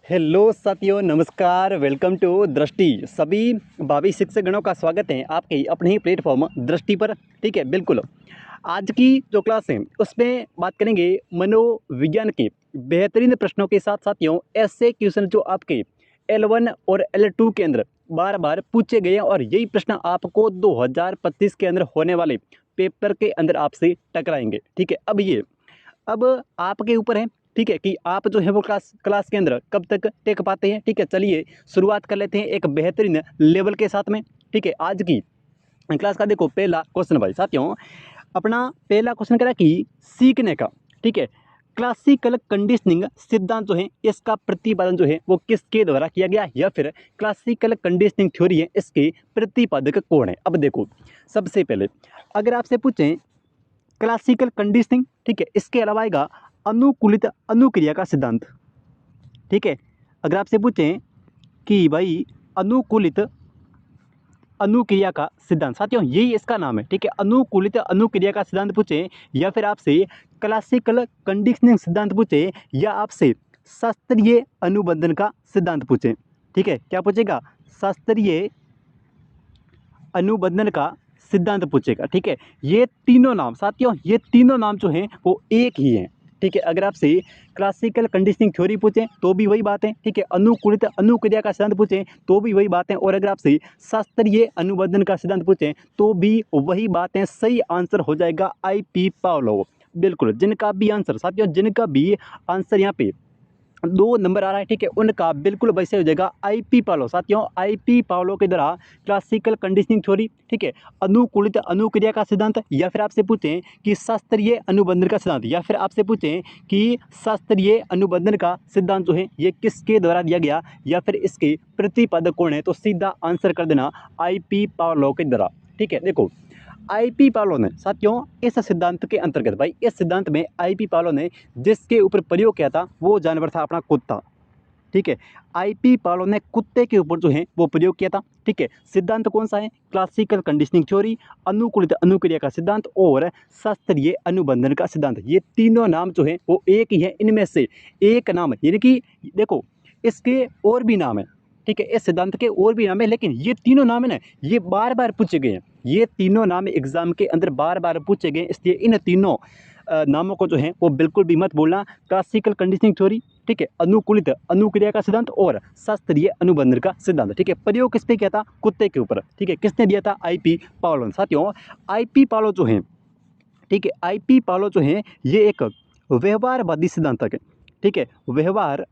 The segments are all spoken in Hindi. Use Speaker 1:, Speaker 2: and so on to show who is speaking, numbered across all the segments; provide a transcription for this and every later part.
Speaker 1: हेलो साथियों, नमस्कार। वेलकम टू दृष्टि। सभी भावी शिक्षकगणों का स्वागत है आपके अपने ही प्लेटफॉर्म दृष्टि पर। ठीक है, बिल्कुल। आज की जो क्लास है उसमें बात करेंगे मनोविज्ञान के बेहतरीन प्रश्नों के साथ साथियों ऐसे क्वेश्चन जो आपके L1 और L2 के अंदर बार बार पूछे गए हैं और यही प्रश्न आपको 2025 के अंदर होने वाले पेपर के अंदर आपसे टकराएंगे। ठीक है, अब आपके ऊपर है, ठीक है, कि आप जो है वो क्लास क्लास के अंदर कब तक टेक पाते हैं। ठीक है, चलिए शुरुआत कर लेते हैं एक बेहतरीन लेवल के साथ में। ठीक है, आज की क्लास का देखो पहला क्वेश्चन भाई साथियों, अपना पहला क्वेश्चन करा कि सीखने का, ठीक है, क्लासिकल कंडीशनिंग सिद्धांत जो है इसका प्रतिपादन जो है वो किसके द्वारा किया गया, या फिर क्लासिकल कंडीशनिंग थ्योरी है इसके प्रतिपादक कौन है। अब देखो, सबसे पहले अगर आपसे पूछें क्लासिकल कंडीशनिंग, ठीक है, इसके अलावा आएगा अनुकूलित अनुक्रिया का सिद्धांत। ठीक है, अगर आपसे पूछें कि भाई अनुकूलित अनुक्रिया का सिद्धांत, साथियों यही इसका नाम है। ठीक है, अनुकूलित अनुक्रिया का सिद्धांत पूछे, या फिर आपसे क्लासिकल कंडीशनिंग सिद्धांत पूछे, या आपसे शास्त्रीय अनुबंधन का सिद्धांत पूछे। ठीक है, क्या पूछेगा? शास्त्रीय अनुबंधन का सिद्धांत पूछेगा। ठीक है, ये तीनों नाम साथियों, ये तीनों नाम जो हैं वो एक ही हैं। ठीक है, अगर आपसे क्लासिकल कंडीशनिंग थ्योरी पूछें तो भी वही बात है। ठीक है, अनुकूलित अनुक्रिया का सिद्धांत पूछें तो भी वही बात है, और अगर आपसे शास्त्रीय अनुबंधन का सिद्धांत पूछें तो भी वही बात है। सही आंसर हो जाएगा IP पावलोव। बिल्कुल, जिनका भी आंसर साथियों, जिनका भी आंसर यहाँ पे 2 नंबर आ रहा है, ठीक है, उनका बिल्कुल वैसे हो जाएगा IP पावलोव। साथियों IP पावलोव के द्वारा क्लासिकल कंडीशनिंग थ्योरी, ठीक है, अनुकूलित अनुक्रिया का सिद्धांत, या फिर आपसे पूछें कि शास्त्रीय अनुबंधन का सिद्धांत, या फिर आपसे पूछें कि शास्त्रीय अनुबंधन का सिद्धांत जो है ये किसके द्वारा दिया गया, या फिर इसके प्रतिपादक कौन है, तो सीधा आंसर कर देना IP पावलोव के द्वारा। ठीक है, देखो IP पावलोव ने साथियों इस सिद्धांत के अंतर्गत, भाई इस सिद्धांत में IP पावलोव ने जिसके ऊपर प्रयोग किया था वो जानवर था अपना कुत्ता। ठीक है, IP पावलोव ने कुत्ते के ऊपर जो है वो प्रयोग किया था। ठीक है, सिद्धांत कौन सा है? क्लासिकल कंडीशनिंग थ्योरी, अनुकूलित अनुक्रिया का सिद्धांत और शास्त्रीय अनुबंधन का सिद्धांत। ये तीनों नाम जो है वो एक ही है, इनमें से एक नाम है, यानी कि देखो इसके और भी नाम है। ठीक है, इस सिद्धांत के और भी नाम है, लेकिन ये तीनों नाम है ना, ये बार बार पूछे गए हैं। ये तीनों नाम एग्जाम के अंदर बार बार पूछे गए, इसलिए इन तीनों नामों को जो है वो बिल्कुल भी मत बोलना। क्लासिकल कंडीशनिंग थ्योरी, ठीक है, अनुकूलित अनुक्रिया का सिद्धांत और शास्त्रीय अनुबंधन का सिद्धांत। ठीक है, प्रयोग किस पे किया था? कुत्ते के ऊपर। ठीक है, किसने दिया था? IP Pavlov. साथियों IP पावलोव जो है, ठीक है, IP पावलोव जो है ये एक व्यवहारवादी सिद्धांतक है। ठीक है, व्यवहारवादी।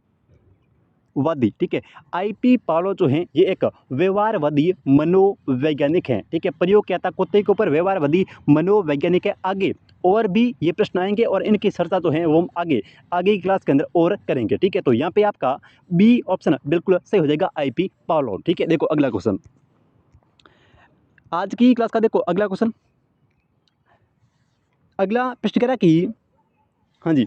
Speaker 1: ठीक है, IP पावलोव जो है ये एक व्यवहारवादी मनोवैज्ञानिक है। ठीक है, प्रयोग किया था कुत्ते के ऊपर, व्यवहारवादी मनोवैज्ञानिक है। आगे और भी ये प्रश्न आएंगे और इनकी चर्चा जो है वो हम आगे आगे की क्लास के अंदर और करेंगे। ठीक है, तो यहाँ पे आपका B ऑप्शन बिल्कुल सही हो जाएगा, IP पावलोव। ठीक है, देखो अगला क्वेश्चन, आज की क्लास का देखो अगला क्वेश्चन, अगला प्रश्न कह रहा कि हाँ जी,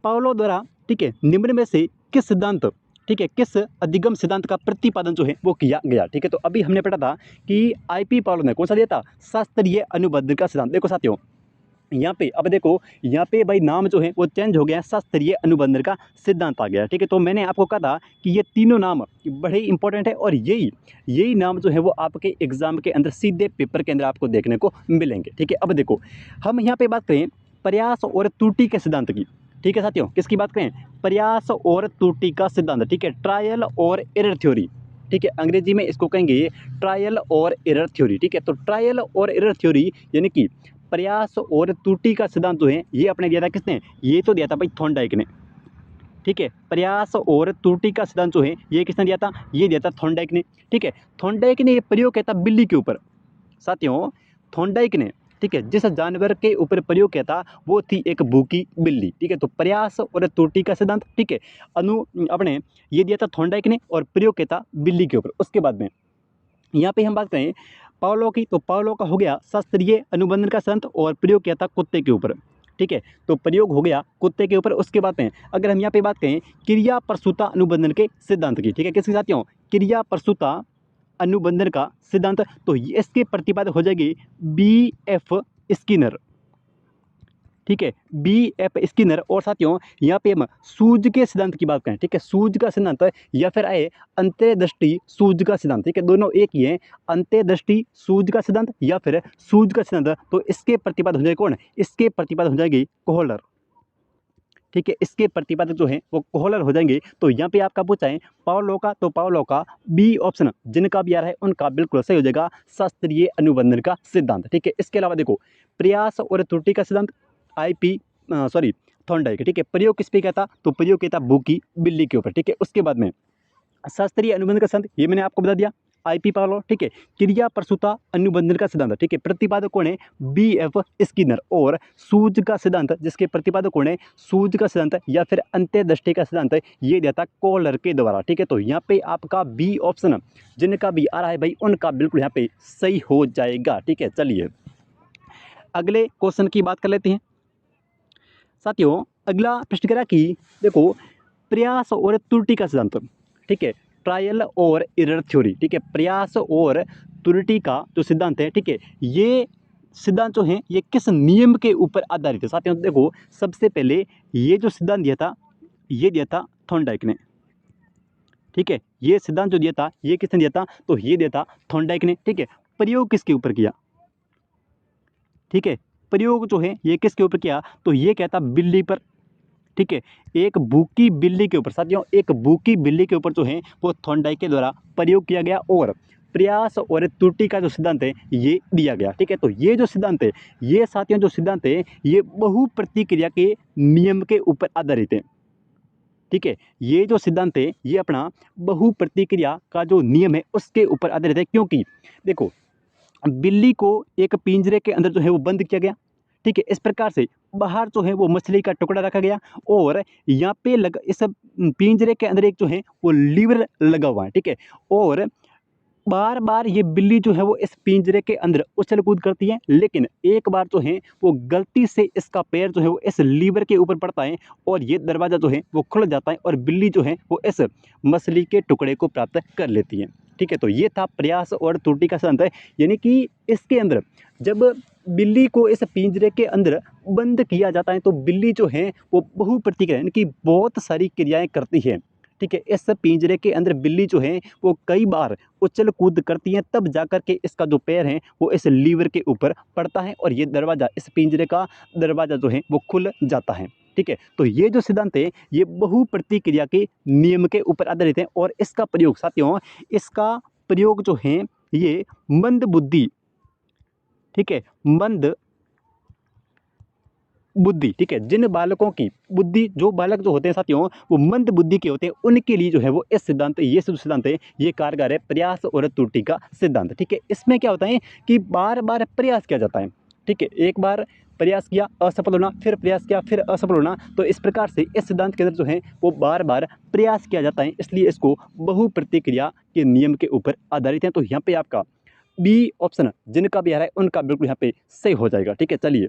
Speaker 1: पावलोव द्वारा, ठीक है, निम्न में से किस सिद्धांत, ठीक है, किस अधिगम सिद्धांत का प्रतिपादन जो है वो किया गया। ठीक है, तो अभी हमने पढ़ा था कि IP पावलोव ने कौन सा दिया था? शास्त्रीय अनुबंधन का सिद्धांत। देखो साथियों यहाँ पे, अब देखो यहाँ पे भाई नाम जो है वो चेंज हो गया है, शास्त्रीय अनुबंधन का सिद्धांत आ गया। ठीक है, तो मैंने आपको कहा था कि ये तीनों नाम बड़े इंपॉर्टेंट है, और यही यही नाम जो है वो आपके एग्जाम के अंदर सीधे पेपर के अंदर आपको देखने को मिलेंगे। ठीक है, अब देखो हम यहाँ पे बात करें प्रयास और त्रुटि के सिद्धांत की। ठीक है साथियों, किसकी बात करें? प्रयास और त्रुटि का सिद्धांत। ठीक है, ट्रायल और एरर थ्योरी। ठीक है, अंग्रेजी में इसको कहेंगे ट्रायल और एरर थ्योरी। ठीक है, तो ट्रायल और एरर थ्योरी यानी कि प्रयास और त्रुटि का सिद्धांत जो है ये अपने दिया था किसने? ये तो दिया था भाई थॉर्नडाइक ने। ठीक है, प्रयास और त्रुटि का सिद्धांत जो है ये किसने दिया था? ये दिया था थॉर्नडाइक ने। ठीक है, थॉर्नडाइक ने ये प्रयोग किया था बिल्ली के ऊपर। साथियों थॉर्नडाइक ने, ठीक है, जिस जानवर के ऊपर प्रयोग किया था वो थी एक भूखी बिल्ली। ठीक है, तो प्रयास और त्रुटि का सिद्धांत, ठीक है, अपने ये दिया था थॉर्नडाइक ने और प्रयोग किया था बिल्ली के ऊपर। उसके बाद में यहाँ पे हम बात करें पावलोव की, तो पावलोव का हो गया शास्त्रीय अनुबंधन का सिद्धांत और प्रयोग किया था कुत्ते के ऊपर। ठीक है, तो प्रयोग हो गया कुत्ते के ऊपर। उसके बाद में अगर हम यहाँ पे बात करें क्रिया प्रसूता अनुबंधन के सिद्धांत की, ठीक है, किसके साथियों? क्रिया प्रसूता अनुबंधन का सिद्धांत, तो इसके प्रतिपादक हो जाएगी BF स्किनर। ठीक है, B.F. स्किनर। और साथियों यहाँ पे हम सूझ के सिद्धांत की बात करें, ठीक है, सूझ का सिद्धांत या फिर आए अंतर्दृष्टि सूझ का सिद्धांत, ठीक है, दोनों एक ही है, अंतर्दृष्टि सूझ का सिद्धांत या फिर सूझ का सिद्धांत। तो इसके प्रतिपादक हो जाएगा कौन, इसके प्रतिपादक हो जाएगी कोहलर, ठीक है, इसके प्रतिपादक जो है वो कोहलर हो जाएंगे। तो यहाँ पे आपका पूछा है पावलोव का, तो पावलोव का बी ऑप्शन जिनका भी आ रहा है उनका बिल्कुल सही हो जाएगा, शास्त्रीय अनुबंधन का सिद्धांत, ठीक है। इसके अलावा देखो प्रयास और त्रुटि का सिद्धांत थॉर्नडाइक, ठीक है, प्रयोग किस पे किया था, तो प्रयोग किया था भूखी बिल्ली के ऊपर, ठीक है। उसके बाद में शास्त्रीय अनुबंध का सिद्धांत ये मैंने आपको बता दिया, IP पावलोव, ठीक है। क्रिया प्रसूता अनुबंधन का सिद्धांत, ठीक है, प्रतिपादक कौन है, B.F. स्किनर। और सूझ का सिद्धांत जिसके प्रतिपादक कौन है, सूझ का सिद्धांत या फिर अंतर्दृष्टि का सिद्धांत ये दिया था कोहलर के द्वारा, ठीक है। तो यहाँ पे आपका B ऑप्शन जिनका भी आ रहा है भाई उनका बिल्कुल यहाँ पे सही हो जाएगा, ठीक है। चलिए अगले क्वेश्चन की बात कर लेते हैं साथियों। अगला प्रश्न करा कि देखो प्रयास और त्रुटि का सिद्धांत, ठीक है, ट्रायल और एरर थ्योरी, ठीक है, प्रयास और त्रुटि का जो सिद्धांत है, ठीक है, ये सिद्धांत जो है ये किस नियम के ऊपर आधारित है साथियों। देखो सबसे पहले ये जो सिद्धांत दिया था ये दिया था थॉर्नडाइक ने, ठीक है, ये सिद्धांत जो दिया था ये किसने दिया था, तो ये दिया था थॉर्नडाइक ने, ठीक है। प्रयोग किसके ऊपर किया, ठीक है, प्रयोग जो है ये किसके ऊपर किया, तो ये क्या था बिल्ली पर, ठीक है, एक भूखी बिल्ली के ऊपर साथियों, एक भूखी बिल्ली के ऊपर जो है वो थॉर्नडाइक के द्वारा प्रयोग किया गया और प्रयास और त्रुटि का जो सिद्धांत है ये दिया गया, ठीक है। तो ये जो सिद्धांत है ये साथियों जो सिद्धांत है ये बहुप्रतिक्रिया के नियम के ऊपर आधारित है, ठीक है। ये जो सिद्धांत है ये अपना बहुप्रतिक्रिया का जो नियम है उसके ऊपर आधारित है, क्योंकि देखो बिल्ली को एक पिंजरे के अंदर जो है वो बंद किया गया, ठीक है, इस प्रकार से बाहर जो है वो मछली का टुकड़ा रखा गया और यहाँ पे इस पिंजरे के अंदर एक जो है वो लीवर लगा हुआ है, ठीक है। और बार बार ये बिल्ली जो है वो इस पिंजरे के अंदर उछल कूद करती है, लेकिन एक बार जो है वो गलती से इसका पैर जो है वो इस लीवर के ऊपर पड़ता है और ये दरवाज़ा जो है वो खुल जाता है और बिल्ली जो है वो इस मछली के टुकड़े को प्राप्त कर लेती है, ठीक है। तो ये था प्रयास और त्रुटि का सिद्धांत, यानी कि इसके अंदर जब बिल्ली को इस पिंजरे के अंदर बंद किया जाता है तो बिल्ली जो है वो बहुप्रतिक्रिया यानी कि बहुत सारी क्रियाएं करती है, ठीक है। इस पिंजरे के अंदर बिल्ली जो है वो कई बार उछल कूद करती है, तब जाकर के इसका जो पैर है वो इस लीवर के ऊपर पड़ता है और ये दरवाज़ा इस पिंजरे का दरवाज़ा जो है वो खुल जाता है, ठीक है। तो ये जो सिद्धांत है ये बहुप्रतिक्रिया के नियम के ऊपर आधारित है और इसका प्रयोग साथियों इसका प्रयोग जो है ये मंद बुद्धि, ठीक है, मंद बुद्धि, ठीक है, जिन बालकों की बुद्धि जो बालक जो होते हैं साथियों वो मंद बुद्धि के होते हैं उनके लिए जो है वो इस सिद्धांत ये जो सिद्धांत है ये कारगर है, प्रयास और त्रुटि का सिद्धांत, ठीक है। इसमें क्या होता है कि बार बार प्रयास किया जाता है, ठीक है, एक बार प्रयास किया असफल होना, फिर प्रयास किया फिर असफल होना, तो इस प्रकार से इस सिद्धांत के अंदर जो है वो बार बार प्रयास किया जाता है, इसलिए इसको बहुप्रतिक्रिया के नियम के ऊपर आधारित है। तो यहाँ पे आपका बी ऑप्शन जिनका भी आ रहा है उनका बिल्कुल यहाँ पे सही हो जाएगा, ठीक है। चलिए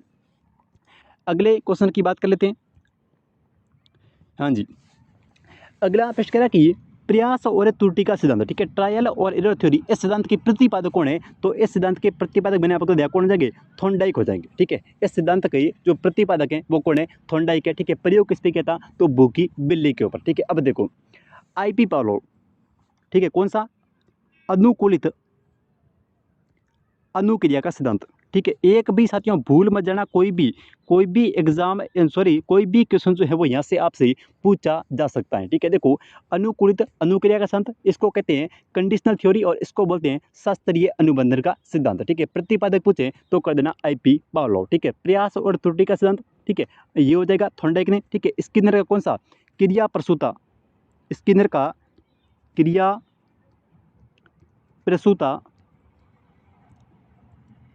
Speaker 1: अगले क्वेश्चन की बात कर लेते हैं। हाँ जी, अगला प्रश्न कह रहा कि प्रयास और त्रुटि का सिद्धांत, ठीक है, ट्रायल और एरर थ्योरी, इस सिद्धांत के प्रतिपादक कौन है, तो इस सिद्धांत के प्रतिपादक मैंने आपको दिया कौन हो जाएंगे, थॉर्नडाइक हो जाएंगे, ठीक है। इस सिद्धांत के जो प्रतिपादक हैं वो कौन है, थॉर्नडाइक है, ठीक है। प्रयोग किस पे किया था, तो भूखी बिल्ली के ऊपर, ठीक है। अब देखो IP पावलोव, ठीक है, कौन सा, अनुकूलित अनुक्रिया का सिद्धांत, ठीक है। एक भी साथियों भूल मत जाना, कोई भी एग्जाम कोई भी क्वेश्चन जो है वो यहाँ से आपसे पूछा जा सकता है, ठीक है। देखो अनुकूलित अनुक्रिया का सिद्धांत इसको कहते हैं कंडीशनल थ्योरी और इसको बोलते हैं शास्त्रीय अनुबंधन का सिद्धांत, ठीक है। प्रतिपादक पूछे तो कर देना IP पावलोव, ठीक है। प्रयास और त्रुटि का सिद्धांत, ठीक है, ये हो जाएगा थॉर्नडाइक ने, ठीक है। स्किनर का कौन सा, क्रिया प्रसूता, स्किनर का क्रिया प्रसूता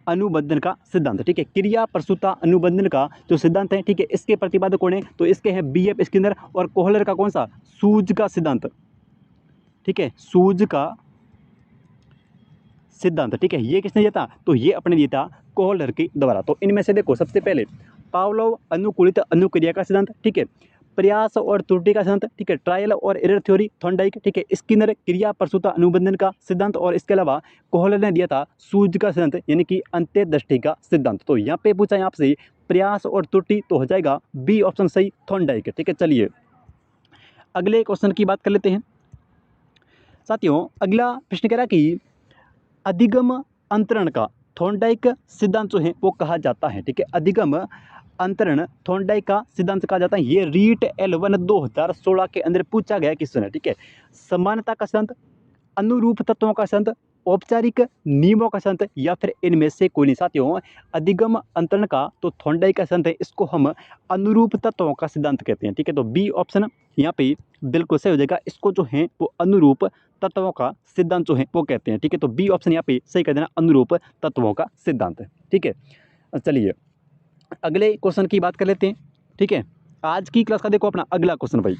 Speaker 1: अनुबंधन का सिद्धांत, ठीक है। क्रिया प्रसूता अनुबंधन का जो सिद्धांत है, ठीक है, इसके प्रतिपादक कौन है, तो इसके हैं B.F. स्किनर और कोहलर का कौन सा, सूझ का सिद्धांत, ठीक है, सूझ का सिद्धांत, ठीक है। ये किसने दिया था, तो ये अपने दिया था कोहलर के द्वारा। तो इनमें से देखो सबसे पहले पावलोव अनुकूलित अनुक्रिया का सिद्धांत, ठीक है, प्रयास और त्रुटि का सिद्धांत, ठीक है, ट्रायल और एरर थ्योरी थॉर्नडाइक, ठीक है, स्किनर क्रिया प्रसूता अनुबंधन का सिद्धांत और इसके अलावा कोहलर ने दिया था सूझ का सिद्धांत यानी कि अंतर्दृष्टि का सिद्धांत। तो यहाँ पे पूछा है आपसे प्रयास और त्रुटि, तो हो जाएगा बी ऑप्शन सही, थॉर्नडाइक। ठीक है, चलिए अगले क्वेश्चन की बात कर लेते हैं साथियों। अगला प्रश्न कह रहा कि अधिगम अंतरण का थॉर्नडाइक सिद्धांत जो है वो कहा जाता है। ठीक है, अधिगम अंतरण थॉर्नडाइक का सिद्धांत कहा जाता है। ये रीट L1 2016 के अंदर पूछा गया क्वेश्चन है। ठीक है, समानता का सिद्धांत, अनुरूप तत्वों का सिद्धांत, औपचारिक नियमों का सिद्धांत, या फिर इनमें से कोई नहीं। साथियों अधिगम अंतरण का तो थॉर्नडाइक का सिद्धांत है, इसको हम अनुरूप तत्वों का सिद्धांत कहते हैं। ठीक है, तो बी ऑप्शन यहाँ पे बिल्कुल सही हो जाएगा। इसको जो है वो अनुरूप तत्वों का सिद्धांत जो है वो कहते हैं। ठीक है, तो बी ऑप्शन यहाँ पे सही कर देना, अनुरूप तत्वों का सिद्धांत है। ठीक है, चलिए अगले क्वेश्चन की बात कर लेते हैं। ठीक है, आज की क्लास का देखो अपना अगला क्वेश्चन भाई।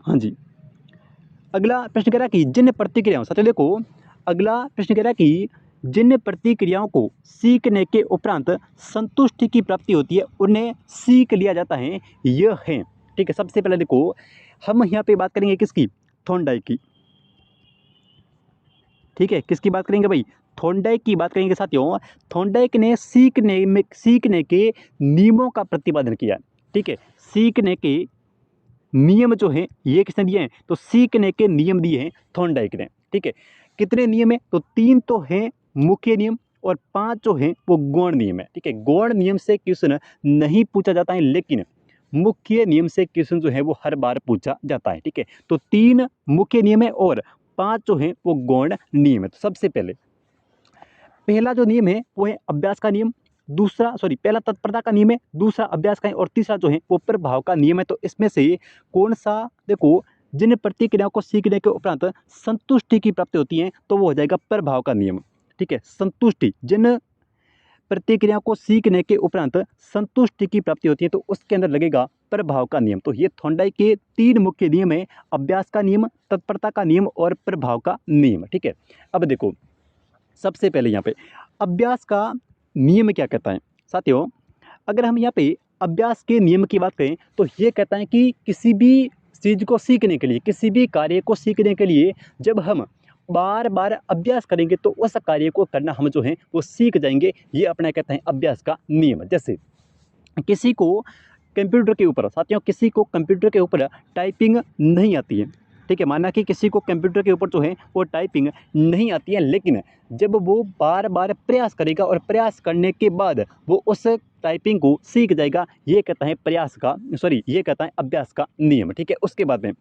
Speaker 1: हाँ जी, अगला प्रश्न कह रहा है कि जिन प्रतिक्रियाओं, साथियों देखो अगला प्रश्न कह रहा है कि जिन प्रतिक्रियाओं को सीखने के उपरांत संतुष्टि की प्राप्ति होती है उन्हें सीख लिया जाता है, यह है। ठीक है, सबसे पहले देखो हम यहाँ पे बात करेंगे किसकी, थॉर्नडाइक की। ठीक है, किसकी बात करेंगे भाई, थॉर्नडाइक की बात करेंगे साथियों। थॉर्नडाइक ने सीखने के नियमों का प्रतिपादन किया। ठीक है, सीखने के नियम जो हैं ये किसने दिए हैं, तो सीखने के नियम दिए हैं थॉर्नडाइक ने। ठीक है, कितने नियम है, तो 3 तो हैं मुख्य नियम और 5 जो हैं वो गौण नियम है। ठीक है, गौण नियम से क्वेश्चन नहीं पूछा जाता है, लेकिन मुख्य नियम से क्वेश्चन जो है वो हर बार पूछा जाता है। ठीक है, तो 3 मुख्य नियम है और 5 जो हैं वो गौण नियम है। तो सबसे पहला जो नियम है वो है अभ्यास का नियम, पहला तत्परता का नियम है, दूसरा अभ्यास का है और तीसरा जो है वो प्रभाव का नियम है। तो इसमें से कौन सा, देखो जिन प्रतिक्रियाओं को सीखने के उपरांत संतुष्टि की प्राप्ति होती है तो वो हो जाएगा प्रभाव का नियम। ठीक है, संतुष्टि, जिन प्रतिक्रियाओं को सीखने के उपरांत संतुष्टि की प्राप्ति होती है तो उसके अंदर लगेगा प्रभाव का नियम। तो ये थॉर्नडाइक के 3 मुख्य नियम है, अभ्यास का नियम, तत्परता का नियम और प्रभाव का नियम। ठीक है, अब देखो सबसे पहले यहाँ पे अभ्यास का नियम क्या कहता है साथियों। अगर हम यहाँ पे अभ्यास के नियम की बात करें तो ये कहता है कि किसी भी चीज़ को सीखने के लिए, किसी भी कार्य को सीखने के लिए जब हम बार बार अभ्यास करेंगे तो उस कार्य को करना हम जो है वो सीख जाएंगे। ये अपना कहते हैं अभ्यास का नियम। जैसे किसी को कंप्यूटर के ऊपर, साथियों किसी को कंप्यूटर के ऊपर टाइपिंग नहीं आती है। ठीक है, माना कि किसी को कंप्यूटर के ऊपर जो है वो टाइपिंग नहीं आती है, लेकिन जब वो बार बार प्रयास करेगा और प्रयास करने के बाद वो उस टाइपिंग को सीख जाएगा, ये कहता है ये कहता है अभ्यास का नियम। ठीक है, उसके बाद में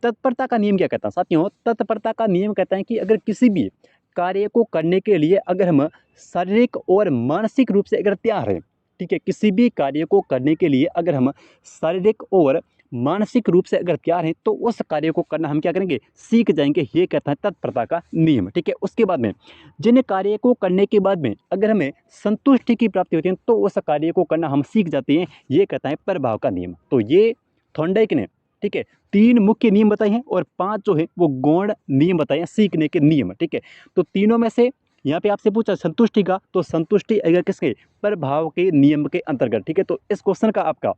Speaker 1: तत्परता का नियम क्या कहता है साथियों। तत्परता का नियम कहता है कि अगर किसी भी कार्य को करने के लिए अगर हम शारीरिक और मानसिक रूप से अगर तैयार हैं, ठीक है, किसी भी कार्य को करने के लिए अगर हम शारीरिक और मानसिक रूप से अगर तैयार हैं तो उस कार्य को करना हम क्या करेंगे, सीख जाएंगे। ये कहता है तत्परता का नियम। ठीक है, उसके बाद में जिन कार्य को करने के बाद में अगर हमें संतुष्टि की प्राप्ति होती है तो उस कार्य को करना हम सीख जाते हैं। ये कहता है प्रभाव का नियम। तो ये थॉर्नडाइक ने, ठीक है, 3 मुख्य नियम बताए हैं और 5 जो है वो गौण नियम बताए हैं, सीखने के नियम। ठीक है, तो तीनों में से यहाँ पे आपसे पूछा संतुष्टि का, तो संतुष्टि अगर किसके, प्रभाव के नियम के अंतर्गत। ठीक है, तो इस क्वेश्चन का आपका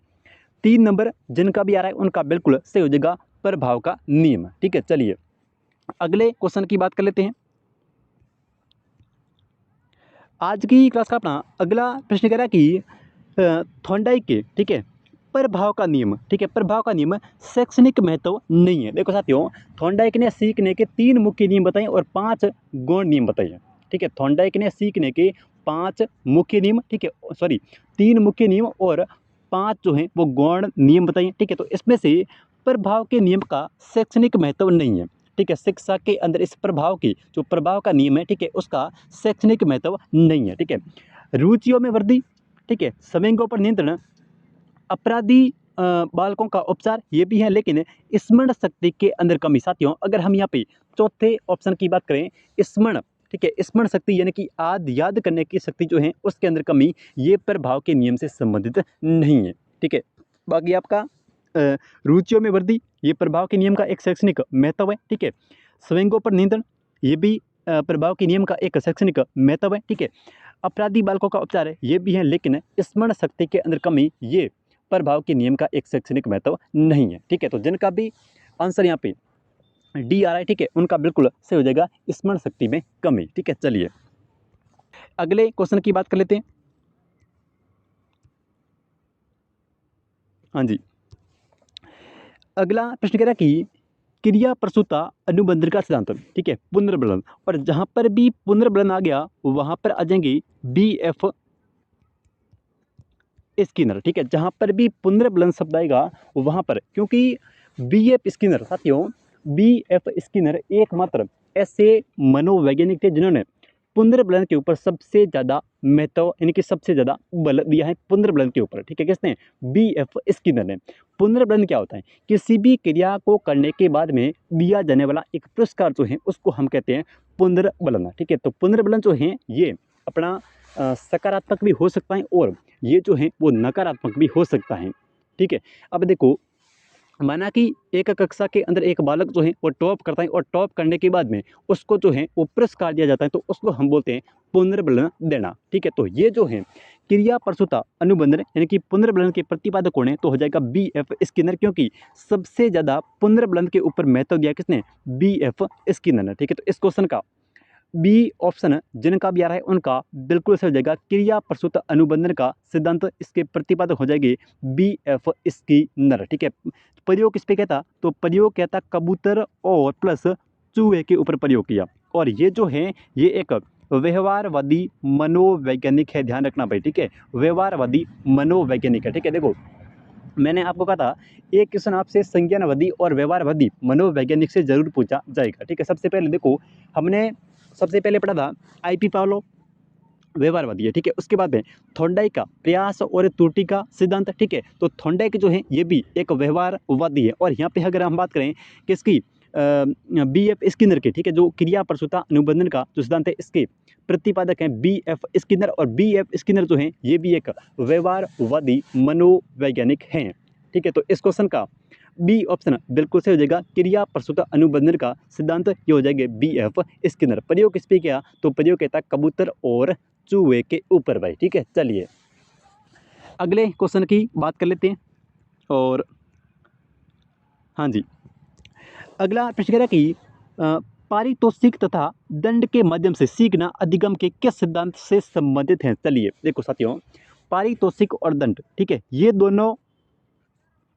Speaker 1: 3 नंबर जिनका भी आ रहा है उनका बिल्कुल सही हो जाएगा, प्रभाव का नियम। ठीक है, चलिए अगले क्वेश्चन की बात कर लेते हैं। आज की क्लास का अपना अगला प्रश्न कह रहा है कि थॉर्नडाइक के, ठीक है, प्रभाव का नियम, ठीक है, प्रभाव का नियम शैक्षणिक महत्व नहीं है। देखो साथियों थॉर्नडाइक ने सीखने के 3 मुख्य नियम बताए और 5 गौण नियम बताए हैं। ठीक है, थॉर्नडाइक ने सीखने के 5 मुख्य नियम, ठीक है, 3 मुख्य नियम और 5 जो हैं वो गौण नियम बताइए। ठीक है, तो इसमें से प्रभाव के नियम का शैक्षणिक महत्व नहीं है। ठीक है, शिक्षा के अंदर इस प्रभाव की जो प्रभाव का नियम है, ठीक है, उसका शैक्षणिक महत्व नहीं है। ठीक है, रुचियों में वृद्धि, ठीक है, समयों पर नियंत्रण, अपराधी बालकों का उपचार, ये भी है, लेकिन स्मरण शक्ति के अंदर कमी। साथियों अगर हम यहाँ पे चौथे ऑप्शन की बात करें, स्मरण, ठीक है, स्मरण शक्ति यानी कि याद करने की शक्ति जो है उसके अंदर कमी, ये प्रभाव के नियम से संबंधित नहीं है। ठीक है, बाकी आपका रुचियों में वृद्धि, ये प्रभाव के नियम का एक शैक्षणिक महत्व है। ठीक है, स्वयंगों पर नियंत्रण, ये भी प्रभाव के नियम का एक शैक्षणिक महत्व है। ठीक है, अपराधी बालकों का उपचार है, ये भी है, लेकिन स्मरण शक्ति के अंदर कमी, ये प्रभाव के नियम का एक शैक्षणिक महत्व नहीं है। ठीक है, तो जिनका भी आंसर यहाँ पे डी आ रहा है, ठीक है, उनका बिल्कुल सही हो जाएगा, स्मरण शक्ति में कमी। ठीक है, चलिए अगले क्वेश्चन की बात कर लेते हैं। हाँ जी, अगला प्रश्न कह रहा है कि क्रिया प्रसूता अनुबंध का सिद्धांत, ठीक है, पुनर्बलन, और जहां पर भी पुनर्बलन आ गया वहां पर आ जाएंगे बी एफ स्किनर, ठीक है, जहां पर भी पुनर्बलन शब्द आएगा वहां पर, क्योंकि बी एफ स्किनर साथियों, बी एफ स्किनर एकमात्र ऐसे मनोवैज्ञानिक थे जिन्होंने पुनर्बलन के ऊपर सबसे ज़्यादा महत्व यानी कि सबसे ज़्यादा बल दिया है पुनर्बलन के ऊपर, ठीक है, किसने? बी एफ स्किनर ने। पुनर्बलन क्या होता है? किसी भी क्रिया को करने के बाद में दिया जाने वाला एक पुरस्कार जो है उसको हम कहते हैं पुनर्बलन, ठीक है। तो पुनर्बलन जो है ये अपना सकारात्मक भी हो सकता है और ये जो है वो नकारात्मक भी हो सकता है, ठीक है। अब देखो, माना कि एक कक्षा के अंदर एक बालक जो है वो टॉप करता है और टॉप करने के बाद में उसको जो है वो पुरस्कार दिया जाता है, तो उसको हम बोलते हैं पुनर्बलन देना, ठीक है। तो ये जो है क्रिया प्रसूता अनुबंधन यानी कि पुनर्बलन के प्रतिपादक कौन है? तो हो जाएगा बी एफ स्किनर, क्योंकि सबसे ज़्यादा पुनर्बलन के ऊपर महत्व दिया किसने? बी एफ स्किनर ने, ठीक है। तो इस क्वेश्चन का बी ऑप्शन जिनका भी आ रहा है उनका बिल्कुल सही हो जाएगा। क्रिया प्रसूत अनुबंधन का सिद्धांत इसके प्रतिपादक हो जाएगी बी एफ स्किनर, ठीक है। प्रयोग किस पे कहता? तो प्रयोग कहता कबूतर और प्लस चूहे के ऊपर प्रयोग किया, और ये जो है ये एक व्यवहारवादी मनोवैज्ञानिक है, ध्यान रखना भाई, ठीक है, व्यवहारवादी मनोवैज्ञानिक है, ठीक है। देखो, मैंने आपको कहा था एक क्वेश्चन आपसे संज्ञानवादी और व्यवहारवादी मनोवैज्ञानिक से जरूर पूछा जाएगा, ठीक है। सबसे पहले देखो, हमने सबसे पहले पढ़ा था आईपी पावलो, व्यवहारवादी है, ठीक है। उसके बाद में थॉर्नडाइक का प्रयास और त्रुटि का सिद्धांत, ठीक है। तो थॉर्नडाइक जो है ये भी एक व्यवहारवादी है, और यहाँ पे अगर हम बात करें किसकी, बी एफ स्किनर के, ठीक है, जो क्रिया प्रसूता अनुबंधन का जो सिद्धांत है इसके प्रतिपादक हैं बी एफ स्किनर, और बी एफ स्किनर जो है ये भी एक व्यवहारवादी मनोवैज्ञानिक हैं, ठीक है। तो इस क्वेश्चन का बी ऑप्शन बिल्कुल सही हो जाएगा। क्रिया प्रसूता अनुबंधन का सिद्धांत ये हो जाएगा बी एफ स्किनर। प्रयोग किस पे किया? तो प्रयोग कहता कबूतर और चूहे के ऊपर भाई, ठीक है। चलिए अगले क्वेश्चन की बात कर लेते हैं। और हाँ जी, अगला प्रश्न कह रहा है कि पारितोषिक तथा दंड के माध्यम से सीखना अधिगम के किस सिद्धांत से संबंधित हैं? चलिए देखो साथियों, पारितोषिक और दंड, ठीक है, ये दोनों,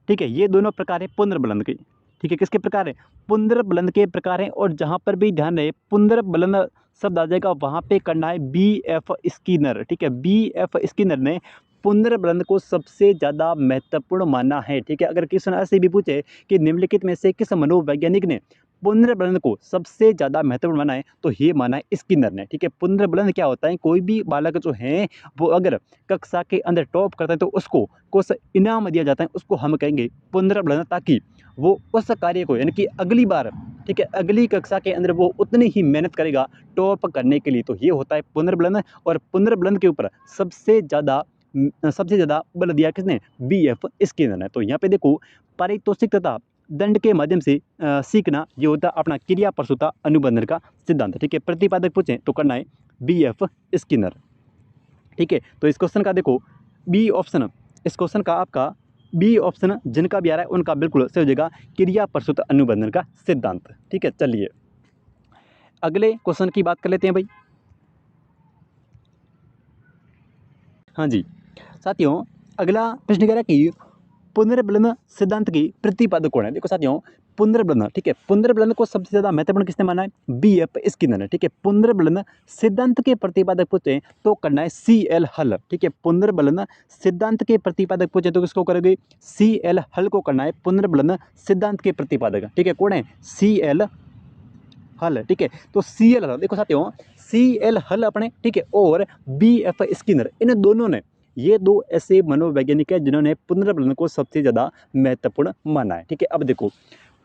Speaker 1: ठीक है, ये दोनों प्रकार है पुनर्बलन के, ठीक है। किसके प्रकार है? पुनर्बलन के प्रकार हैं, और जहाँ पर भी ध्यान रहे पुनर्बलन शब्द आ जाएगा वहाँ पे करना है बी एफ स्किनर, ठीक है। बी एफ स्किनर ने पुनर्बलन को सबसे ज़्यादा महत्वपूर्ण माना है, ठीक है। अगर किसी ऐसे भी पूछे कि निम्नलिखित में से किस मनोवैज्ञानिक ने पुनर्बलन को सबसे ज़्यादा महत्वपूर्ण माना है, तो ये माना है स्किनर ने, ठीक है। पुनर्बलन क्या होता है? कोई भी बालक जो है वो अगर कक्षा के अंदर टॉप करता है तो उसको कुछ इनाम दिया जाता है, उसको हम कहेंगे पुनर्बलन, ताकि वो उस कार्य को यानी कि अगली बार, ठीक है, अगली कक्षा के अंदर वो उतनी ही मेहनत करेगा टॉप करने के लिए। तो ये होता है पुनर्बलन, और पुनर्बलन के ऊपर सबसे ज़्यादा बल दिया किसने? बी एफ स्किनर ने। तो यहाँ पे देखो, पारितोषिक तथा दंड के माध्यम से सीखना ये होता है अपना क्रिया प्रसूता अनुबंधन का सिद्धांत, ठीक है। प्रतिपादक पूछें तो करना है बी एफ स्किनर, ठीक है। तो इस क्वेश्चन का देखो बी ऑप्शन, इस क्वेश्चन का आपका बी ऑप्शन जिनका भी आ रहा है उनका बिल्कुल सही हो जाएगा, क्रिया प्रसूत अनुबंधन का सिद्धांत, ठीक है। चलिए अगले क्वेश्चन की बात कर लेते हैं भाई। हाँ जी साथियों, अगला प्रश्न कह रहा है कि पुनर्बलन सिद्धांत की प्रतिपादक कौन है? देखो साथियों, पुनर्बलन, ठीक है, पुनर्बलन को सबसे ज़्यादा महत्वपूर्ण किसने माना है? बी एफ स्किनर ने, ठीक है। पुनर्बलन सिद्धांत के प्रतिपादक पूछे तो करना है सी एल हल, ठीक है। पुनर्बलन सिद्धांत के प्रतिपादक पूछे तो किसको करोगे? सी एल हल को करना है पुनर्बलन सिद्धांत के प्रतिपादक, ठीक है। कौन है? सी एल हल, ठीक है। तो सी एल हल, देखो साथियों, सी एल हल अपने, ठीक है, और बी एफ स्किनर, इन दोनों ने, ये दो ऐसे मनोवैज्ञानिक हैं जिन्होंने पुनर्बलन को सबसे ज़्यादा महत्वपूर्ण माना है, ठीक है। अब देखो,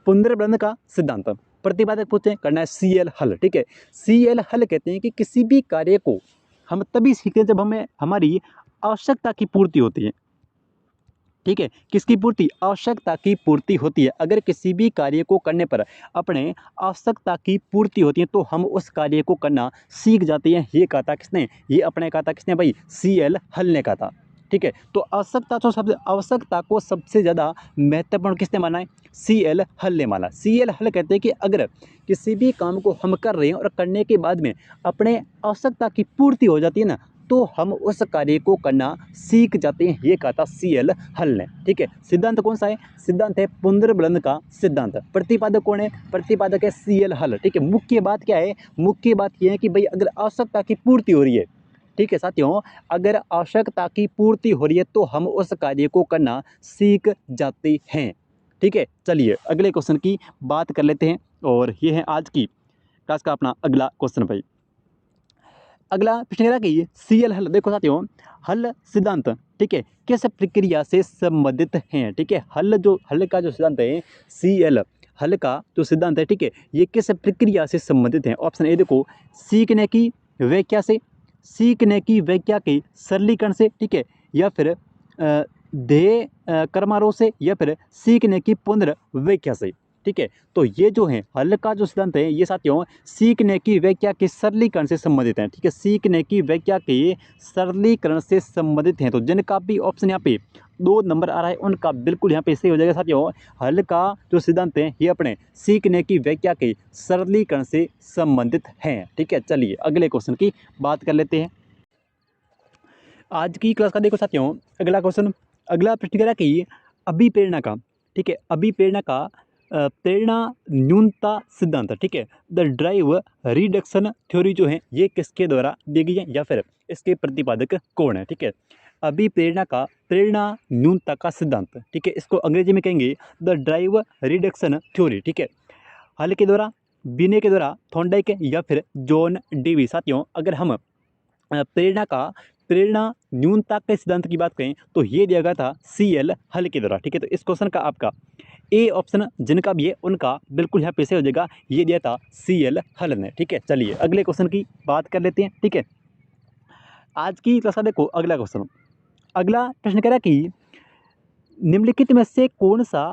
Speaker 1: पुनर्बलन का सिद्धांत प्रतिपादक पूछते हैं, करना है सी एल हल, ठीक है। सी एल हल कहते हैं कि किसी भी कार्य को हम तभी सीखते हैं जब हमें हमारी आवश्यकता की पूर्ति होती है, ठीक है। किसकी पूर्ति? आवश्यकता की पूर्ति होती है। अगर किसी भी कार्य को करने पर अपने आवश्यकता की पूर्ति होती है तो हम उस कार्य को करना सीख जाते हैं। ये कहा था किसने? ये अपने कहा था किसने भाई? सी एल हल ने कहा था। ठीक है। तो आवश्यकता को सबसे ज़्यादा महत्वपूर्ण किसने माना है? CL हल ने माना। CL हल कहते हैं कि अगर किसी भी काम को हम कर रहे हैं और करने के बाद में अपने आवश्यकता की पूर्ति हो जाती है ना, तो हम उस कार्य को करना सीख जाते हैं, ये कहा था CL हल ने। ठीक है। सिद्धांत कौन सा है? सिद्धांत है पुनर्बलन का सिद्धांत। प्रतिपादक कौन है? प्रतिपादक है CL हल। ठीक है। मुख्य बात क्या है? मुख्य बात यह है कि भाई अगर आवश्यकता की पूर्ति हो रही है, ठीक है साथियों, अगर आवश्यकता की पूर्ति हो रही है तो हम उस कार्य को करना सीख जाते हैं। ठीक है। चलिए अगले क्वेश्चन की बात कर लेते हैं, और ये है आज की क्लास का अपना अगला क्वेश्चन भाई। अगला प्रश्न कह रहा कि CL हल, देखो साथियों, हल सिद्धांत, ठीक है, किस प्रक्रिया से संबंधित हैं? ठीक है। हल का जो सिद्धांत है, CL हल का जो सिद्धांत है, ठीक है, ये किस प्रक्रिया से संबंधित है? ऑप्शन ए देखो, सीखने की व्याख्या से, सीखने की व्याख्या के सरलीकरण से, ठीक है, या फिर ध्येय कर्मारोह से, या फिर सीखने की पुनर्व्याख्या से। ठीक है। तो ये जो है हल का जो सिद्धांत है, ये साथियों सीखने की व्याख्या के सरलीकरण से संबंधित है। ठीक है। सीखने की व्याख्या के सरलीकरण से संबंधित हैं। तो जिनका भी ऑप्शन यहाँ पे 2 नंबर आ रहा है उनका बिल्कुल यहाँ पे सही हो जाएगा साथियों। हल का जो सिद्धांत है ये अपने सीखने की व्याख्या के सरलीकरण से संबंधित हैं। ठीक है। चलिए अगले क्वेश्चन की बात कर लेते हैं आज की क्लास का। देखो साथियों, अगला क्वेश्चन, अगला प्रश्न कह रहा है कि अभिप्रेरणा का, ठीक है, अभिप्रेरणा का प्रेरणा न्यूनता सिद्धांत, ठीक है, द ड्राइव रिडक्शन थ्योरी जो है ये किसके द्वारा दी गई है, या फिर इसके प्रतिपादक कौन है? ठीक है। अभिप्रेरणा का प्रेरणा न्यूनता का सिद्धांत, ठीक है, इसको अंग्रेजी में कहेंगे द ड्राइव रिडक्शन थ्योरी। ठीक है। हल के द्वारा, बिने के द्वारा, थॉर्नडाइक या फिर जॉन डेवी। साथियों अगर हम प्रेरणा न्यूनता के सिद्धांत की बात करें तो ये दिया गया था CL हल के द्वारा। ठीक है। तो इस क्वेश्चन का आपका ए ऑप्शन जिनका भी है उनका बिल्कुल यहाँ पे से हो जाएगा, ये दिया था CL हल ने। ठीक है। चलिए अगले क्वेश्चन की बात कर लेते हैं। ठीक है। आज की क्लास का देखो अगला क्वेश्चन, अगला प्रश्न कह रहा है कि निम्नलिखित में से कौन सा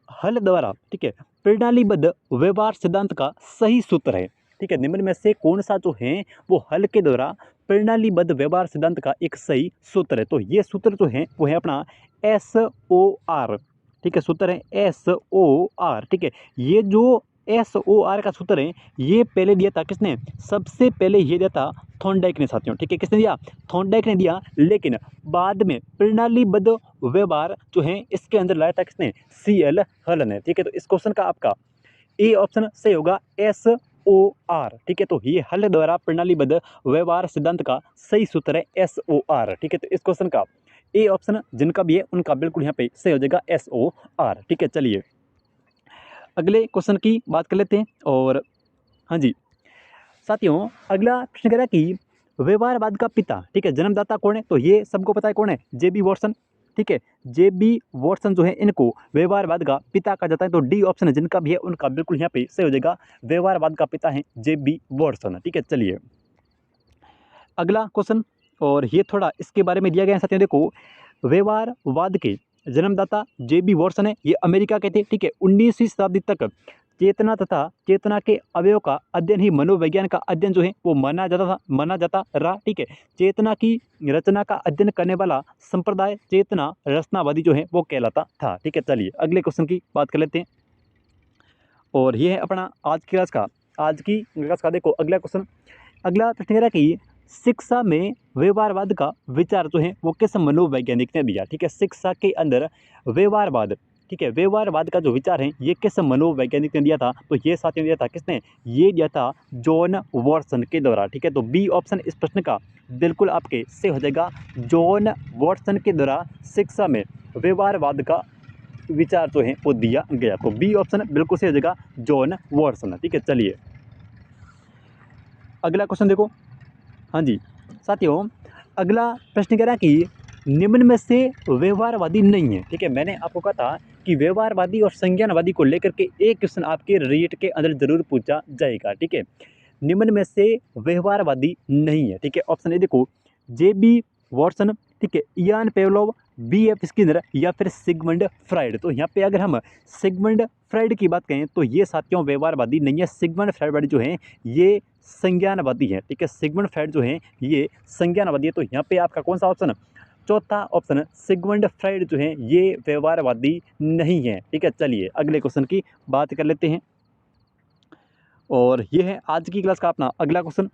Speaker 1: हल द्वारा, ठीक है, प्रणालीबद्ध व्यवहार सिद्धांत का सही सूत्र है? ठीक है। निम्न में से कौन सा जो है वो हल के द्वारा प्रणालीबद्ध व्यवहार सिद्धांत का एक सही सूत्र है? तो ये सूत्र जो है वो है अपना SOR। ठीक है। सूत्र है SOR। ठीक है। ये जो SOR का सूत्र है ये पहले दिया था किसने? सबसे पहले ये दिया था थॉर्नडाइक ने साथियों। ठीक है। किसने दिया? थॉर्नडाइक ने दिया, लेकिन बाद में प्रणालीबद्ध व्यवहार जो है इसके अंदर लाया था किसने? CL हल ने। ठीक है। तो इस क्वेश्चन का आपका ए ऑप्शन सही होगा, SOR। ठीक है। तो ये हल द्वारा प्रणालीबद्ध व्यवहार सिद्धांत का सही सूत्र है SOR। ठीक है। तो इस क्वेश्चन का ए ऑप्शन जिनका भी है उनका बिल्कुल यहाँ पे सही हो जाएगा SOR। ठीक है। चलिए अगले क्वेश्चन की बात कर लेते हैं, और हाँ जी साथियों अगला प्रश्न कह रहा है कि व्यवहारवाद का पिता, ठीक है, जन्मदाता कौन है? तो ये सबको पता है कौन है, JB वॉटसन। ठीक है। JB वॉटसन जो है इनको व्यवहारवाद का पिता कहा जाता है। तो डी ऑप्शन जिनका भी है उनका बिल्कुल यहाँ पे सही हो जाएगा, व्यवहारवाद का पिता है JB वॉटसन। ठीक है। चलिए अगला क्वेश्चन, और ये थोड़ा इसके बारे में दिया गया है साथियों। देखो व्यवहारवाद के जन्मदाता JB वॉटसन है, ये अमेरिका के थे। ठीक है। 19वीं शताब्दी तक चेतना तथा चेतना के अवयव का अध्ययन ही मनोविज्ञान का अध्ययन जो है वो माना जाता रहा। ठीक है। चेतना की रचना का अध्ययन करने वाला संप्रदाय चेतना रचनावादी जो है वो कहलाता था। ठीक है। चलिए अगले क्वेश्चन की बात कर लेते हैं, और ये है अपना आज की क्लास का देखो अगला क्वेश्चन। अगला प्रश्न कह रहा है कि शिक्षा में व्यवहारवाद का विचार जो है वो किस मनोवैज्ञानिक ने दिया? ठीक है। शिक्षा के अंदर व्यवहारवाद, ठीक है, व्यवहारवाद का जो विचार है ये किस मनोवैज्ञानिक ने दिया था? तो ये साथियों दिया था किसने? ये दिया था जॉन वॉटसन के द्वारा। ठीक है। तो बी ऑप्शन इस प्रश्न का बिल्कुल आपके से हो जाएगा, जॉन वॉटसन के द्वारा शिक्षा में व्यवहारवाद का विचार जो है वो दिया गया। तो बी ऑप्शन बिल्कुल से हो जाएगा, जॉन वॉटसन। ठीक है। चलिए अगला क्वेश्चन देखो। हाँ जी साथियों अगला प्रश्न कह रहा है कि निम्न में से व्यवहारवादी नहीं है। ठीक है। मैंने आपको कहा था कि व्यवहारवादी और संज्ञानवादी को लेकर के एक क्वेश्चन आपके रीट के अंदर जरूर पूछा जाएगा। ठीक है। निम्न में से व्यवहारवादी नहीं है। ठीक है। ऑप्शन ए देखो, JB वॉटसन, ठीक है, इयान पेवलोव, BF स्किनर, या फिर सिगमंड फ्राइड। तो यहाँ पे अगर हम सिगमंड फ्राइड की बात करें तो ये साथियों व्यवहारवादी नहीं है। सिगमंड फ्राइड जो है ये संज्ञानवादी है। ठीक है। सिगमंड फ्राइड जो है ये संज्ञानवादी है। तो यहाँ पे आपका कौन सा ऑप्शन चौथा ऑप्शन सिगमंड फ्राइड जो है ये व्यवहारवादी नहीं है। ठीक है, चलिए अगले क्वेश्चन की बात कर लेते हैं, और ये है आज की क्लास का अपना अगला क्वेश्चन।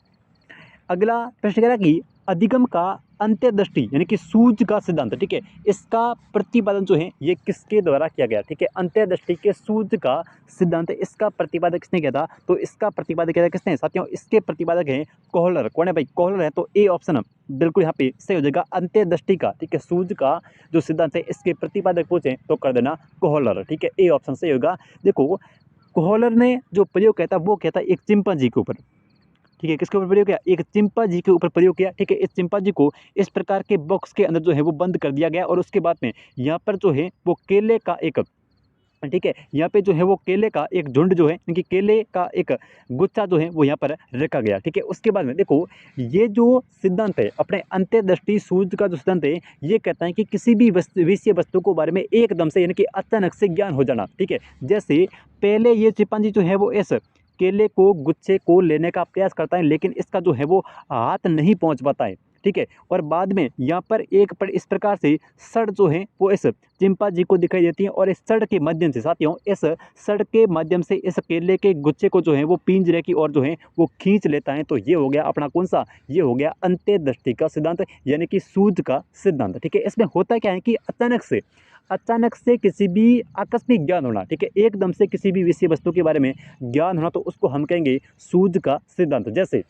Speaker 1: अगला प्रश्न कह रहा है कि अधिगम का अंत्यदृष्टि यानी कि सूझ का सिद्धांत, ठीक है, इसका प्रतिपादन जो है ये किसके द्वारा किया गया। ठीक है, अंत्यदृष्टि के सूझ का सिद्धांत, इसका प्रतिपादक किसने किया था, तो इसका प्रतिपादक किया था किसने साथियों, इसके प्रतिपादक हैं कोहलर। कौन है भाई, कोहलर है। तो ए ऑप्शन बिल्कुल यहाँ पे सही हो जाएगा, अंत्यदृष्टि का, ठीक है, सूझ का जो सिद्धांत है इसके प्रतिपादक पूछे तो कर देना कोहलर। ठीक है, ए ऑप्शन सही होगा। देखो कोहलर ने जो प्रयोग किया था वो किया था एक चिंपांजी के ऊपर। ठीक है, किसके ऊपर प्रयोग किया, एक चिंपांजी के ऊपर प्रयोग किया। ठीक है, इस चिंपांजी को इस प्रकार के बॉक्स के अंदर जो है वो बंद कर दिया गया, और उसके बाद में यहाँ पर जो है वो केले का एक, ठीक है, यहाँ पे जो है वो केले का एक झुंड जो है, इनकी केले का एक गुच्छा जो है वो यहाँ पर रखा गया। ठीक है, उसके बाद में देखो ये जो सिद्धांत है अपने अंत्यदृष्टि सूझ का जो सिद्धांत है ये कहता है कि किसी भी विषय वस्तु को बारे में एकदम से यानी कि अचानक से ज्ञान हो जाना। ठीक है, जैसे पहले ये चिंपांजी जो है वो इस केले को गुच्छे को लेने का प्रयास करता है, लेकिन इसका जो है वो हाथ नहीं पहुंच पाता है। ठीक है, और बाद में यहाँ पर इस प्रकार से सड़ जो है वो इस चिंपांजी को दिखाई देती है, और इस सड़ के माध्यम से साथियों, इस सड़ के माध्यम से इस केले के गुच्छे को जो है वो पिंजरे की ओर जो है वो खींच लेता है। तो ये हो गया अपना कौन सा, ये हो गया अंत्यदृष्टि का सिद्धांत यानी कि सूझ का सिद्धांत। ठीक है, इसमें होता क्या है कि अचानक से किसी भी आकस्मिक ज्ञान होना। ठीक है, एकदम से किसी भी विषय वस्तु के बारे में ज्ञान होना, तो उसको हम कहेंगे सूझ का सिद्धांत। जैसे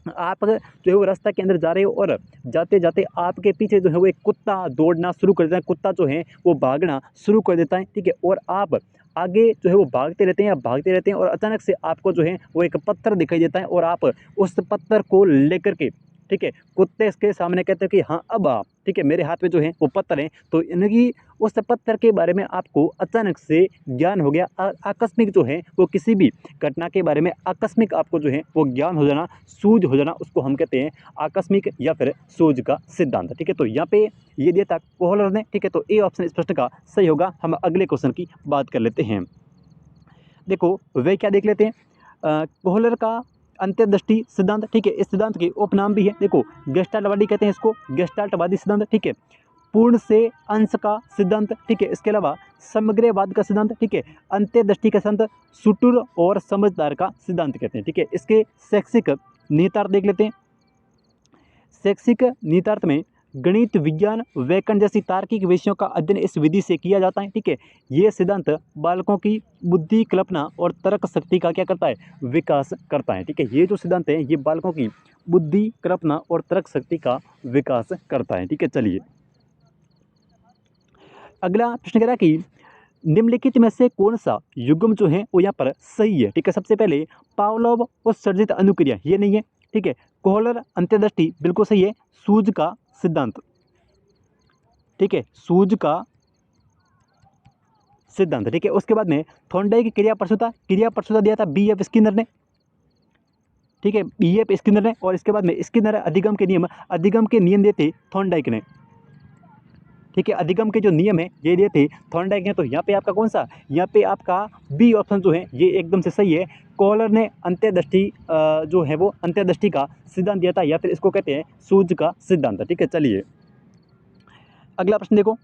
Speaker 1: आप जो है वो रास्ता के अंदर जा रहे हो और जाते जाते आपके पीछे जो है वो एक कुत्ता दौड़ना शुरू कर देता है, कुत्ता जो है वो भागना शुरू कर देता है। ठीक है, और आप आगे जो है वो भागते रहते हैं और अचानक से आपको जो है वो एक पत्थर दिखाई देता है, और आप उस पत्थर को लेकर के, ठीक है, कुत्ते के सामने कहते हैं कि हाँ अब आप, ठीक है, मेरे हाथ में जो है वो पत्थर है। तो इनकी उस पत्थर के बारे में आपको अचानक से ज्ञान हो गया। आकस्मिक जो है वो किसी भी घटना के बारे में आकस्मिक आपको जो है वो ज्ञान हो जाना, सूझ हो जाना, उसको हम कहते हैं आकस्मिक या फिर सूझ का सिद्धांत। ठीक है, तो यहाँ पे ये दिया था कोहलर ने। ठीक है, तो ए ऑप्शन इस प्रश्न का सही होगा। हम अगले क्वेश्चन की बात कर लेते हैं। देखो वे क्या देख लेते हैं, कोहलर का अंत्यदृष्टि सिद्धांत। ठीक है, इस सिद्धांत के उपनाम भी है। देखो गेस्टाल्टवादी कहते हैं इसको, गेस्टाल्टवादी सिद्धांत। ठीक है, पूर्ण से अंश का सिद्धांत। ठीक है, इसके अलावा समग्रवाद का सिद्धांत। ठीक है, अंत्यदृष्टि का सिद्धांत, सुटुर और समझदार का सिद्धांत कहते हैं। ठीक है, इसके शैक्षिक निहितार्थ देख लेते हैं। शैक्षिक निहितार्थ में गणित, विज्ञान, व्याकरण जैसी तार्किक विषयों का अध्ययन इस विधि से किया जाता है। ठीक है, ये सिद्धांत बालकों की बुद्धि, कल्पना और तर्क शक्ति का क्या करता है, विकास करता है। ठीक है, ये जो सिद्धांत है ये बालकों की बुद्धि, कल्पना और तर्क शक्ति का विकास करता है। ठीक है, चलिए अगला प्रश्न कह रहा है कि निम्नलिखित में से कौन सा युग्म जो है वो यहाँ पर सही है। ठीक है, सबसे पहले पावलोव उत्सर्जित अनुक्रिया, ये नहीं है। ठीक है, कोहलर अंत्यदृष्टि बिल्कुल सही है, सूझ का सिद्धांत। ठीक है, सूझ का सिद्धांत। ठीक है, उसके बाद में थॉर्नडाइक की क्रिया प्रसूता दिया था बी एफ स्किनर ने। ठीक है, बी एफ स्किनर ने, और इसके बाद में स्किनर अधिगम के नियम दिए थे थॉर्नडाइक ने। ठीक है, अधिगम के जो नियम है ये दिए थे थॉर्नडाइक ने। तो यहाँ पे आपका कौन सा, यहाँ पे आपका बी ऑप्शन जो है ये एकदम से सही है। कोहलर ने अंत्यदृष्टि जो है वो अंत्यदृष्टि का सिद्धांत दिया था, या फिर इसको कहते हैं सूझ का सिद्धांत। ठीक है, चलिए अगला प्रश्न देखो।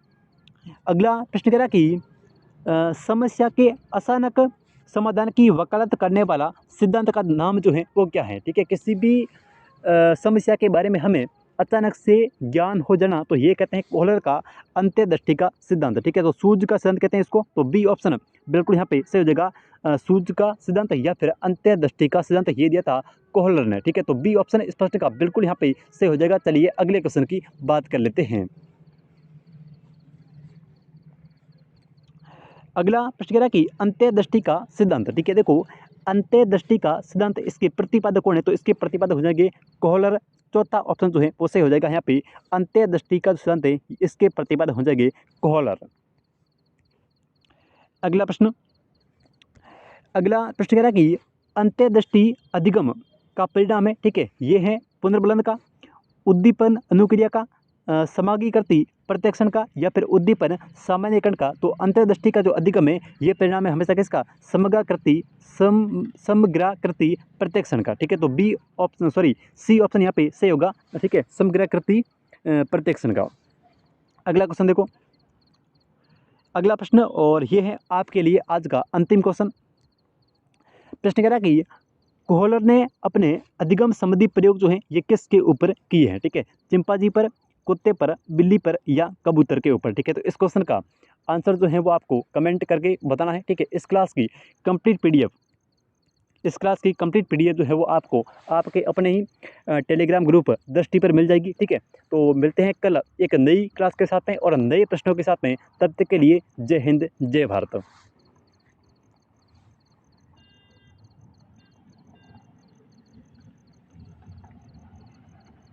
Speaker 1: अगला प्रश्न कह रहा है कि समस्या के अचानक समाधान की वकालत करने वाला सिद्धांत का नाम जो है वो क्या है। ठीक है, किसी भी समस्या के बारे में हमें अचानक से ज्ञान हो जाना, तो ये कहते हैं कोहलर का अंत्यदृष्टि का सिद्धांत। ठीक है, तो सूझ का सिद्धांत कहते हैं इसको। तो बी ऑप्शन बिल्कुल यहाँ पे सही हो जाएगा, सूझ का सिद्धांत या फिर अंत्यदृष्टि का सिद्धांत, ये दिया था कोहलर ने। ठीक है, तो बी ऑप्शन इस प्रश्न का बिल्कुल यहाँ पे सही हो जाएगा। चलिए अगले क्वेश्चन की बात कर लेते हैं। अगला प्रश्न कह रहा है कि अंत्यदृष्टि का सिद्धांत। ठीक है, देखो अंत्यदृष्टि का सिद्धांत इसके प्रतिपादक कौन है, तो इसके प्रतिपादक हो जाएंगे कोहलर। चौथा ऑप्शन जो है वो सही हो जाएगा। यहाँ पे अंत्यदृष्टि का सिद्धांत है इसके प्रतिपादक हो जाएंगे कोहलर। अगला प्रश्न कह रहा है कि अंत्यदृष्टि अधिगम का परिणाम है। ठीक है, ये है पुनर्बलन का, उद्दीपन अनुक्रिया का, समागीकृति प्रत्यक्षण का, या फिर उद्दीपन सामान्यकरण का। तो अंतर्दृष्टि का जो अधिगम है ये परिणाम है हमेशा किसका, समग्राकृति प्रत्यक्षण का। ठीक है, तो बी ऑप्शन सी ऑप्शन यहाँ पे सही होगा। ठीक है, समग्राकृति प्रत्यक्षण का। अगला क्वेश्चन देखो, अगला प्रश्न, और ये है आपके लिए आज का अंतिम क्वेश्चन। प्रश्न कह रहा है कि कोहलर ने अपने अधिगम संबंधी प्रयोग जो हैं ये किसके ऊपर किए हैं? ठीक है, चिंपांजी पर, कुत्ते पर, बिल्ली पर या कबूतर के ऊपर? ठीक है, तो इस क्वेश्चन का आंसर जो है वो आपको कमेंट करके बताना है। ठीक है, इस क्लास की कंप्लीट पीडीएफ जो है वो आपको आपके अपने ही टेलीग्राम ग्रुप दृष्टि पर मिल जाएगी। ठीक है, तो मिलते हैं कल एक नई क्लास के साथ में और नए प्रश्नों के साथ में। तब तक के लिए जय हिंद, जय भारत।